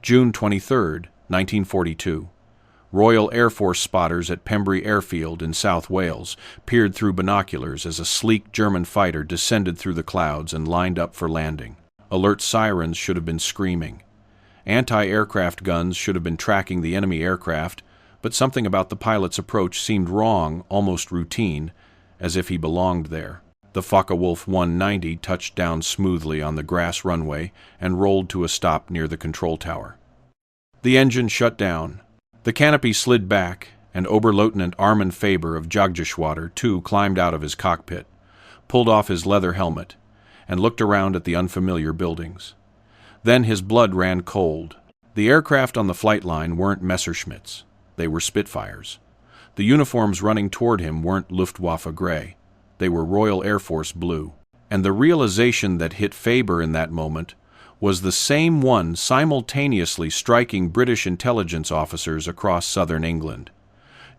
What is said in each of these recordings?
June 23, 1942. Royal Air Force spotters at Pembrey Airfield in South Wales peered through binoculars as a sleek German fighter descended through the clouds and lined up for landing. Alert sirens should have been screaming. Anti-aircraft guns should have been tracking the enemy aircraft, but something about the pilot's approach seemed wrong, almost routine, as if he belonged there. The Focke-Wulf 190 touched down smoothly on the grass runway and rolled to a stop near the control tower. The engine shut down. The canopy slid back, and Oberleutnant Armin Faber of WWII too climbed out of his cockpit, pulled off his leather helmet, and looked around at the unfamiliar buildings. Then his blood ran cold. The aircraft on the flight line weren't Messerschmitts. They were Spitfires. The uniforms running toward him weren't Luftwaffe gray. They were Royal Air Force blue. And the realization that hit Faber in that moment was the same one simultaneously striking British intelligence officers across southern England.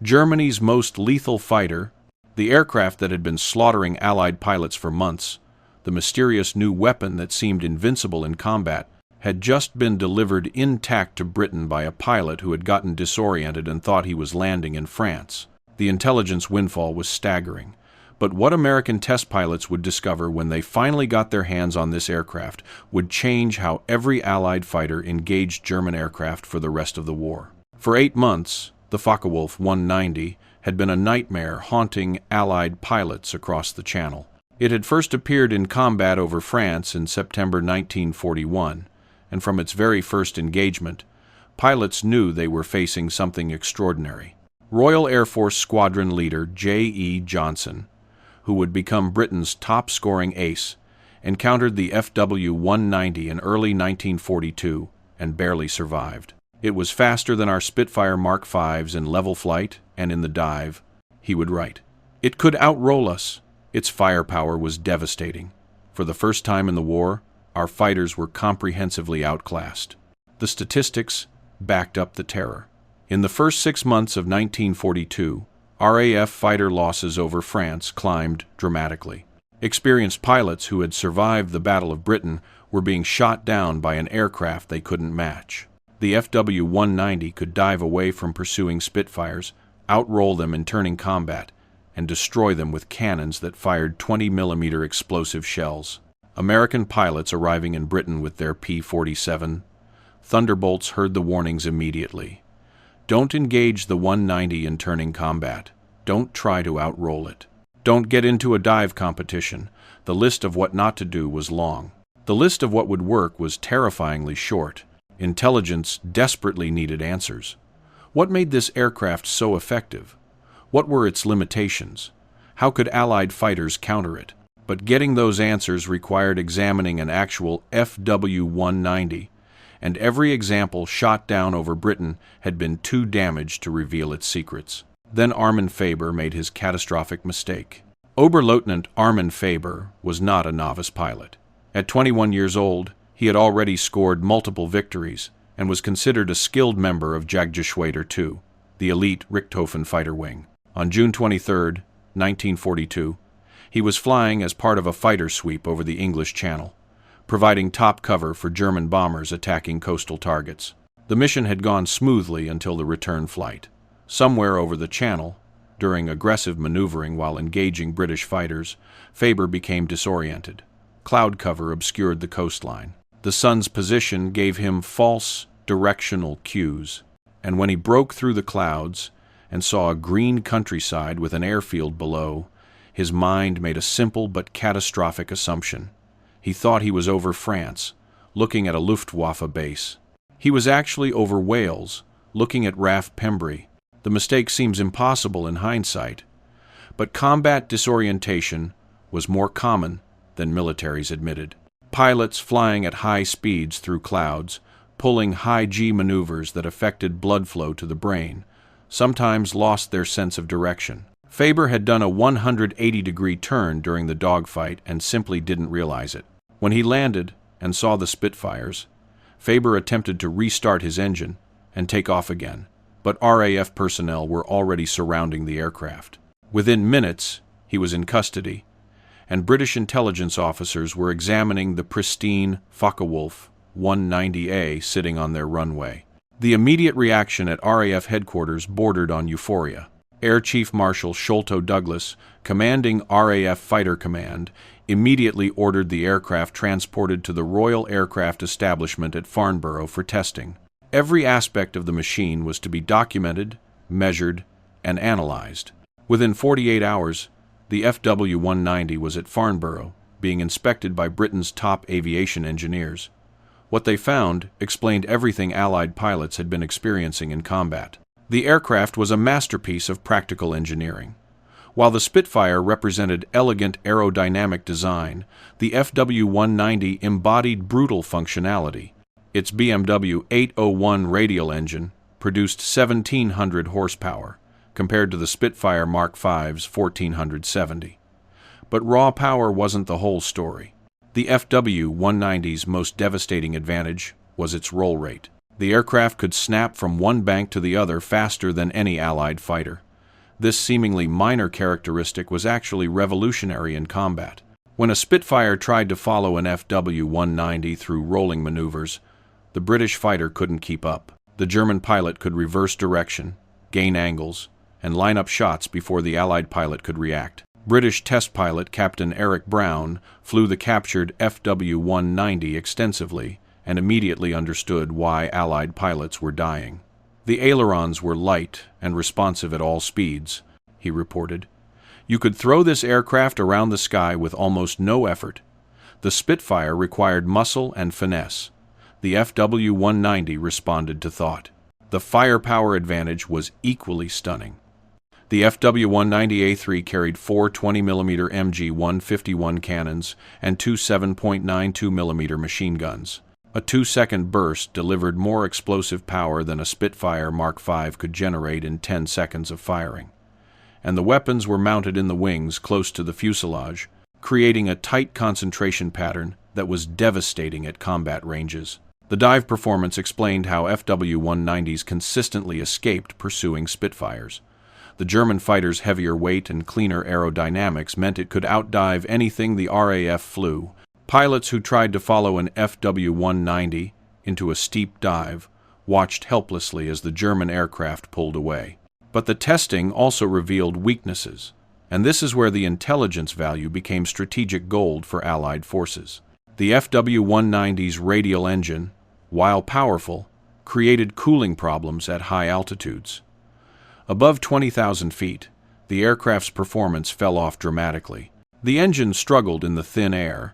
Germany's most lethal fighter, the aircraft that had been slaughtering Allied pilots for months, the mysterious new weapon that seemed invincible in combat, had just been delivered intact to Britain by a pilot who had gotten disoriented and thought he was landing in France. The intelligence windfall was staggering. But what American test pilots would discover when they finally got their hands on this aircraft would change how every Allied fighter engaged German aircraft for the rest of the war. For 8 months, the Focke-Wulf 190 had been a nightmare haunting Allied pilots across the Channel. It had first appeared in combat over France in September 1941, and from its very first engagement, pilots knew they were facing something extraordinary. Royal Air Force Squadron Leader J.E. Johnson, who would become Britain's top-scoring ace, encountered the FW-190 in early 1942 and barely survived. It was faster than our Spitfire Mark V's in level flight and in the dive, he would write. It could outroll us. Its firepower was devastating. For the first time in the war, our fighters were comprehensively outclassed. The statistics backed up the terror. In the first 6 months of 1942, RAF fighter losses over France climbed dramatically. Experienced pilots who had survived the Battle of Britain were being shot down by an aircraft they couldn't match. The FW-190 could dive away from pursuing Spitfires, outroll them in turning combat, and destroy them with cannons that fired 20mm explosive shells. American pilots arriving in Britain with their P-47 Thunderbolts heard the warnings immediately. Don't engage the 190 in turning combat. Don't try to outroll it. Don't get into a dive competition. The list of what not to do was long. The list of what would work was terrifyingly short. Intelligence desperately needed answers. What made this aircraft so effective? What were its limitations? How could Allied fighters counter it? But getting those answers required examining an actual FW-190, and every example shot down over Britain had been too damaged to reveal its secrets. Then Armin Faber made his catastrophic mistake. Oberleutnant Armin Faber was not a novice pilot. At 21 years old, he had already scored multiple victories and was considered a skilled member of WWII II, the elite Richthofen fighter wing. On June 23, 1942, he was flying as part of a fighter sweep over the English Channel, providing top cover for German bombers attacking coastal targets. The mission had gone smoothly until the return flight. Somewhere over the Channel, during aggressive maneuvering while engaging British fighters, Faber became disoriented. Cloud cover obscured the coastline. The sun's position gave him false directional cues, and when he broke through the clouds and saw a green countryside with an airfield below, his mind made a simple but catastrophic assumption. He thought he was over France, looking at a Luftwaffe base. He was actually over Wales, looking at RAF Pembrey. The mistake seems impossible in hindsight, but combat disorientation was more common than militaries admitted. Pilots flying at high speeds through clouds, pulling high-G maneuvers that affected blood flow to the brain, sometimes lost their sense of direction. Faber had done a 180-degree turn during the dogfight and simply didn't realize it. When he landed and saw the Spitfires, Faber attempted to restart his engine and take off again, but RAF personnel were already surrounding the aircraft. Within minutes, he was in custody, and British intelligence officers were examining the pristine Focke-Wulf WWII sitting on their runway. The immediate reaction at RAF headquarters bordered on euphoria. Air Chief Marshal Sholto Douglas, commanding RAF Fighter Command, immediately ordered the aircraft transported to the Royal Aircraft Establishment at Farnborough for testing. Every aspect of the machine was to be documented, measured, and analyzed. Within 48 hours, the FW-190 was at Farnborough, being inspected by Britain's top aviation engineers. What they found explained everything Allied pilots had been experiencing in combat. The aircraft was a masterpiece of practical engineering. While the Spitfire represented elegant aerodynamic design, the FW-190 embodied brutal functionality. Its BMW 801 radial engine produced 1,700 horsepower, compared to the Spitfire Mark V's 1,470. But raw power wasn't the whole story. The FW-190's most devastating advantage was its roll rate. The aircraft could snap from one bank to the other faster than any Allied fighter. This seemingly minor characteristic was actually revolutionary in combat. When a Spitfire tried to follow an FW-190 through rolling maneuvers, the British fighter couldn't keep up. The German pilot could reverse direction, gain angles, and line up shots before the Allied pilot could react. British test pilot Captain Eric Brown flew the captured FW-190 extensively and immediately understood why Allied pilots were dying. The ailerons were light and responsive at all speeds, he reported. You could throw this aircraft around the sky with almost no effort. The Spitfire required muscle and finesse. The FW-190 responded to thought. The firepower advantage was equally stunning. The FW-190A3 carried four 20mm MG-151 cannons and two 7.92mm machine guns. A 2-second burst delivered more explosive power than a Spitfire Mark V could generate in 10 seconds of firing. And the weapons were mounted in the wings close to the fuselage, creating a tight concentration pattern that was devastating at combat ranges. The dive performance explained how FW-190s consistently escaped pursuing Spitfires. The German fighter's heavier weight and cleaner aerodynamics meant it could outdive anything the RAF flew. Pilots who tried to follow an FW-190 into a steep dive watched helplessly as the German aircraft pulled away. But the testing also revealed weaknesses, and this is where the intelligence value became strategic gold for Allied forces. The FW-190's radial engine, while powerful, created cooling problems at high altitudes. Above 20,000 feet, the aircraft's performance fell off dramatically. The engine struggled in the thin air,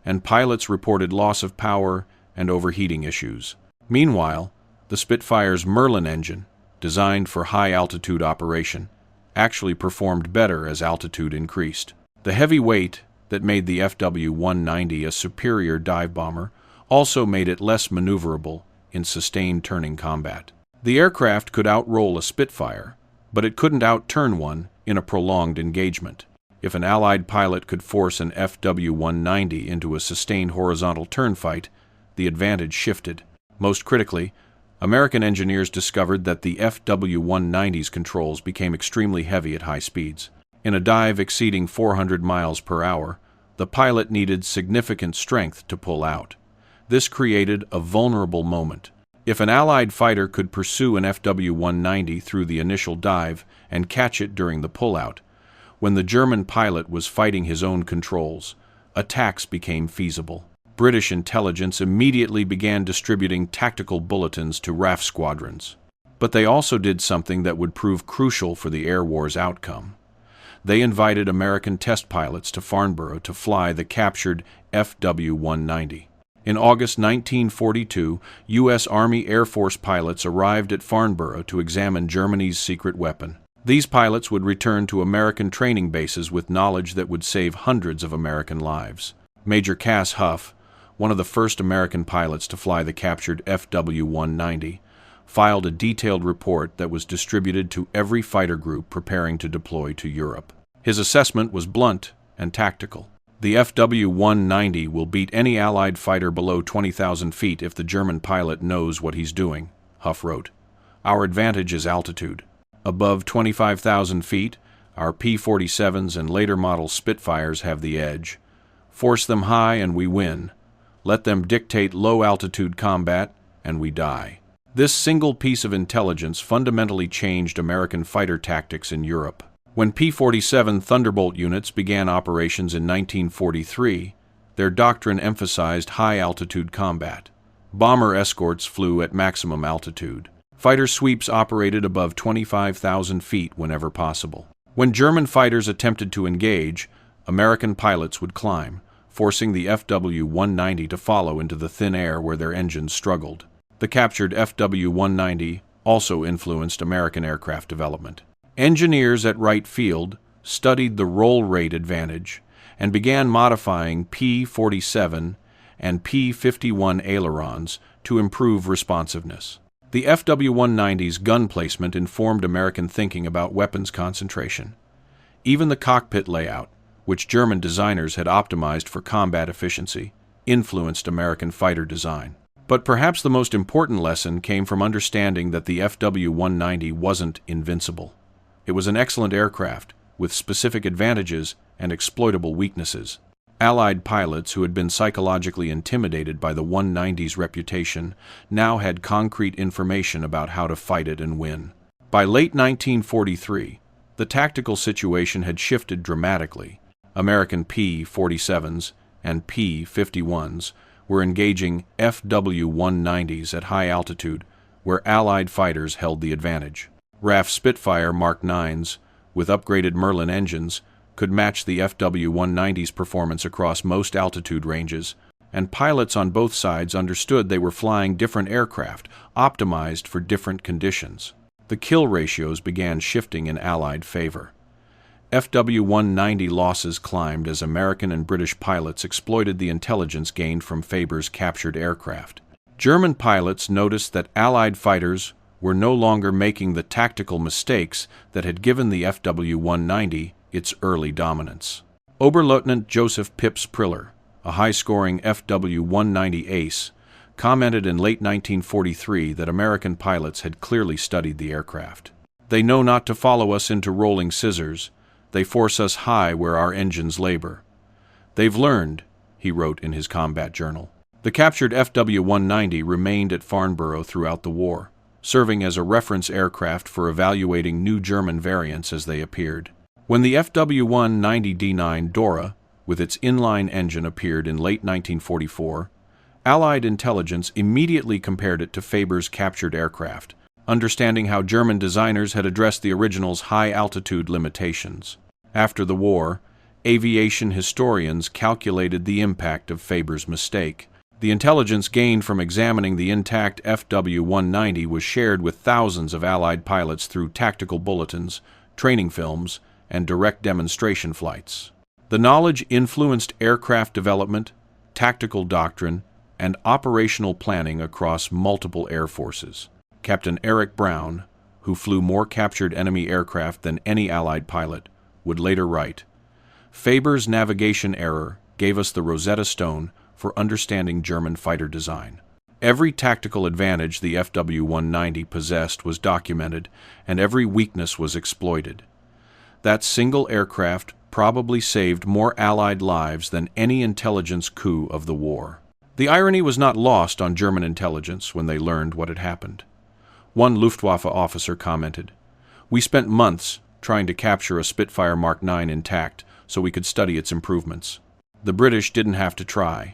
and pilots reported loss of power and overheating issues. Meanwhile, the Spitfire's Merlin engine, designed for high-altitude operation, actually performed better as altitude increased. The heavy weight that made the FW-190 a superior dive bomber also made it less maneuverable in sustained turning combat. The aircraft could outroll a Spitfire, but it couldn't outturn one in a prolonged engagement. If an Allied pilot could force an FW-190 into a sustained horizontal turn fight, the advantage shifted. Most critically, American engineers discovered that the FW-190's controls became extremely heavy at high speeds. In a dive exceeding 400 miles per hour, the pilot needed significant strength to pull out. This created a vulnerable moment. If an Allied fighter could pursue an FW-190 through the initial dive and catch it during the pullout, when the German pilot was fighting his own controls, attacks became feasible. British intelligence immediately began distributing tactical bulletins to RAF squadrons. But they also did something that would prove crucial for the air war's outcome. They invited American test pilots to Farnborough to fly the captured FW-190. In August 1942, U.S. Army Air Force pilots arrived at Farnborough to examine Germany's secret weapon. These pilots would return to American training bases with knowledge that would save hundreds of American lives. Major Cass Huff, one of the first American pilots to fly the captured FW-190, filed a detailed report that was distributed to every fighter group preparing to deploy to Europe. His assessment was blunt and tactical. The FW-190 will beat any Allied fighter below 20,000 feet if the German pilot knows what he's doing, Huff wrote. Our advantage is altitude. Above 25,000 feet, our P-47s and later model Spitfires have the edge. Force them high and we win. Let them dictate low-altitude combat, and we die. This single piece of intelligence fundamentally changed American fighter tactics in Europe. When P-47 Thunderbolt units began operations in 1943, their doctrine emphasized high-altitude combat. Bomber escorts flew at maximum altitude. Fighter sweeps operated above 25,000 feet whenever possible. When German fighters attempted to engage, American pilots would climb, forcing the FW-190 to follow into the thin air where their engines struggled. The captured FW-190 also influenced American aircraft development. Engineers at Wright Field studied the roll rate advantage and began modifying P-47 and P-51 ailerons to improve responsiveness. The FW-190's gun placement informed American thinking about weapons concentration. Even the cockpit layout, which German designers had optimized for combat efficiency, influenced American fighter design. But perhaps the most important lesson came from understanding that the FW-190 wasn't invincible. It was an excellent aircraft, with specific advantages and exploitable weaknesses. Allied pilots who had been psychologically intimidated by the 190's reputation now had concrete information about how to fight it and win. By late 1943, the tactical situation had shifted dramatically. American P-47s and P-51s were engaging FW-190s at high altitude, where Allied fighters held the advantage. RAF Spitfire Mark IXs, with upgraded Merlin engines, could match the FW-190's performance across most altitude ranges, and pilots on both sides understood they were flying different aircraft, optimized for different conditions. The kill ratios began shifting in Allied favor. FW-190 losses climbed as American and British pilots exploited the intelligence gained from Faber's captured aircraft. German pilots noticed that Allied fighters were no longer making the tactical mistakes that had given the FW-190 its early dominance. Oberleutnant Joseph Pips Priller, a high-scoring FW-190 ace, commented in late 1943 that American pilots had clearly studied the aircraft. "They know not to follow us into rolling scissors. They force us high where our engines labor. They've learned," he wrote in his combat journal. The captured FW-190 remained at Farnborough throughout the war, serving as a reference aircraft for evaluating new German variants as they appeared. When the FW-190D9 Dora, with its inline engine, appeared in late 1944, Allied intelligence immediately compared it to Faber's captured aircraft, understanding how German designers had addressed the original's high-altitude limitations. After the war, aviation historians calculated the impact of Faber's mistake. The intelligence gained from examining the intact FW-190 was shared with thousands of Allied pilots through tactical bulletins, training films, and direct demonstration flights. The knowledge influenced aircraft development, tactical doctrine, and operational planning across multiple air forces. Captain Eric Brown, who flew more captured enemy aircraft than any Allied pilot, would later write, "Faber's navigation error gave us the Rosetta Stone for understanding German fighter design." Every tactical advantage the FW-190 possessed was documented, and every weakness was exploited. That single aircraft probably saved more Allied lives than any intelligence coup of the war. The irony was not lost on German intelligence when they learned what had happened. One Luftwaffe officer commented, "We spent months trying to capture a Spitfire Mark IX intact so we could study its improvements. The British didn't have to try.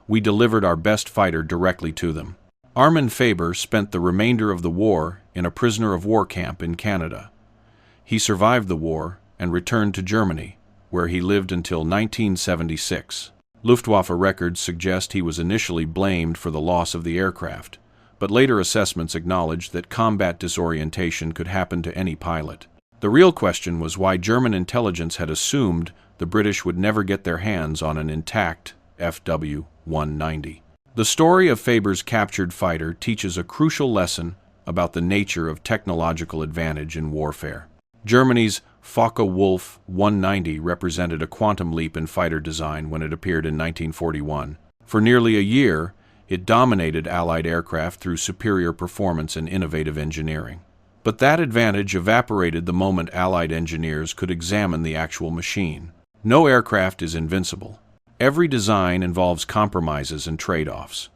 We delivered our best fighter directly to them." Armin Faber spent the remainder of the war in a prisoner of war camp in Canada. He survived the war and returned to Germany, where he lived until 1976. Luftwaffe records suggest he was initially blamed for the loss of the aircraft, but later assessments acknowledged that combat disorientation could happen to any pilot. The real question was why German intelligence had assumed the British would never get their hands on an intact FW-190. The story of Faber's captured fighter teaches a crucial lesson about the nature of technological advantage in warfare. Germany's Focke-Wulf 190 represented a quantum leap in fighter design when it appeared in 1941. For nearly a year, it dominated Allied aircraft through superior performance and innovative engineering. But that advantage evaporated the moment Allied engineers could examine the actual machine. No aircraft is invincible. Every design involves compromises and trade-offs.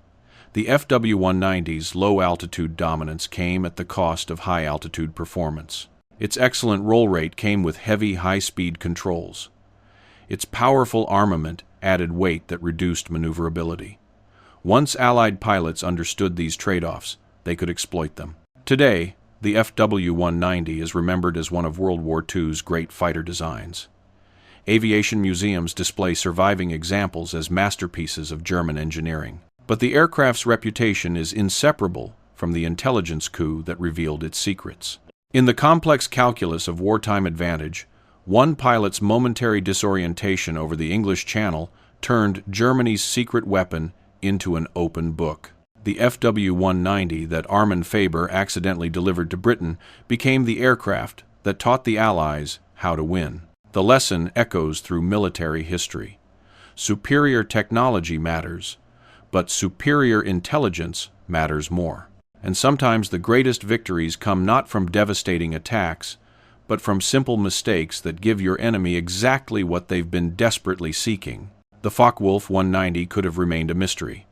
The FW-190's low-altitude dominance came at the cost of high-altitude performance. Its excellent roll rate came with heavy, high-speed controls. Its powerful armament added weight that reduced maneuverability. Once Allied pilots understood these trade-offs, they could exploit them. Today, the FW-190 is remembered as one of World War II's great fighter designs. Aviation museums display surviving examples as masterpieces of German engineering. But the aircraft's reputation is inseparable from the intelligence coup that revealed its secrets. In the complex calculus of wartime advantage, one pilot's momentary disorientation over the English Channel turned Germany's secret weapon into an open book. The FW-190 that Armin Faber accidentally delivered to Britain became the aircraft that taught the Allies how to win. The lesson echoes through military history. Superior technology matters, but superior intelligence matters more. And sometimes the greatest victories come not from devastating attacks, but from simple mistakes that give your enemy exactly what they've been desperately seeking. The Focke-Wulf 190 could have remained a mystery,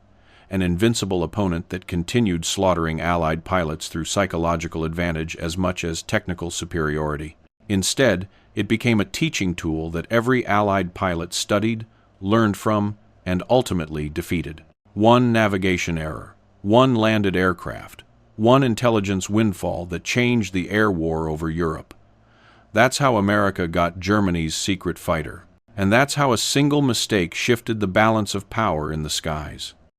an invincible opponent that continued slaughtering Allied pilots through psychological advantage as much as technical superiority. Instead, it became a teaching tool that every Allied pilot studied, learned from, and ultimately defeated. One navigation error, one landed aircraft, one intelligence windfall that changed the air war over Europe. That's how America got Germany's secret fighter. And that's how a single mistake shifted the balance of power in the skies.